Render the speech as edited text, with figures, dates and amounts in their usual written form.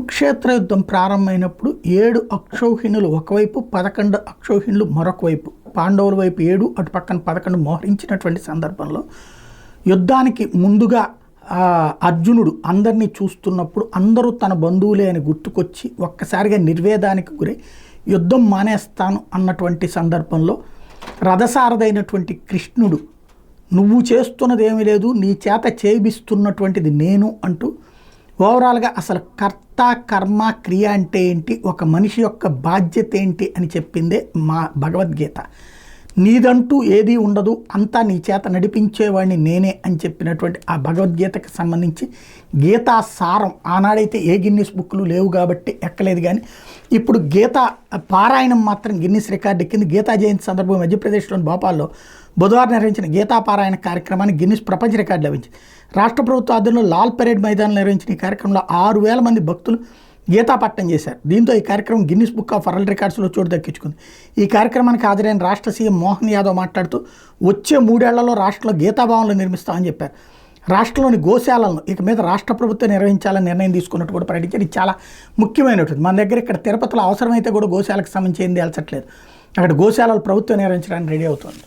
కురుక్షేత్ర యుద్ధం ప్రారంభమైనప్పుడు 7 అక్షౌహిణులు ఒకవైపు 11 అక్షౌహిణులు మరొక వైపు, పాండవుల వైపు 7 అటు పక్కన 11 మోహరించినటువంటి సందర్భంలో యుద్ధానికి ముందుగా అర్జునుడు అందరినీ చూస్తున్నప్పుడు అందరూ తన బంధువులే అని గుర్తుకొచ్చి ఒక్కసారిగా నిర్వేదానికి గురై యుద్ధం మానేస్తాను అన్నటువంటి సందర్భంలో రథసారథైనటువంటి కృష్ణుడు నువ్వు చేస్తున్నది ఏమీ లేదు, నీ చేత చేయిస్తున్నటువంటిది నేను అంటూ ఓవరాల్గా అసలు కర్త కర్మ క్రియ అంటే ఏంటి, ఒక మనిషి యొక్క బాధ్యత ఏంటి అని చెప్పిందే మా భగవద్గీత. నీదంటూ ఏదీ ఉండదు, అంతా నీ చేత నడిపించేవాడిని నేనే అని చెప్పినటువంటి ఆ భగవద్గీతకు సంబంధించి గీతా సారం ఆనాడైతే ఏ గిన్నిస్ బుక్లు లేవు కాబట్టి ఎక్కలేదు. కానీ ఇప్పుడు గీతా పారాయణం మాత్రం గిన్నిస్ రికార్డు ఎక్కింది. గీతా జయంతి సందర్భంగా మధ్యప్రదేశ్లోని భోపాల్లో బుధవారం నిర్వహించిన గీతా పారాయణ కార్యక్రమానికి గిన్నిస్ ప్రపంచ రికార్డు లభించింది. రాష్ట్ర ప్రభుత్వ ఆధ్వర్యంలో లాల్ పరేడ్ మైదానంలో నిర్వహించిన ఈ కార్యక్రమంలో 6000 మంది భక్తులు గీతాపట్టం చేశారు. దీంతో ఈ కార్యక్రమం గిన్నిస్ బుక్ ఆఫ్ వరల్డ్ రికార్డ్స్లో చోటు దక్కించుకుంది. ఈ కార్యక్రమానికి హాజరైన రాష్ట్ర సీఎం మోహన్ యాదవ్ మాట్లాడుతూ వచ్చే 3 ఏళ్లలో రాష్ట్రంలో గీతాభవన్లు నిర్మిస్తామని చెప్పారు. రాష్ట్రంలోని గోశాలను ఇక మీద రాష్ట్ర ప్రభుత్వం నిర్వహించాలని నిర్ణయం తీసుకున్నట్టు కూడా ప్రకటించారు. ఇది చాలా ముఖ్యమైనటువంటి. మన దగ్గర ఇక్కడ తిరుపతిలో అవసరమైతే కూడా గోశాలకు సంబంధించి ఏం తేల్చట్లేదు. అక్కడ గోశాలలు ప్రభుత్వం నిర్వహించడానికి రెడీ అవుతుంది.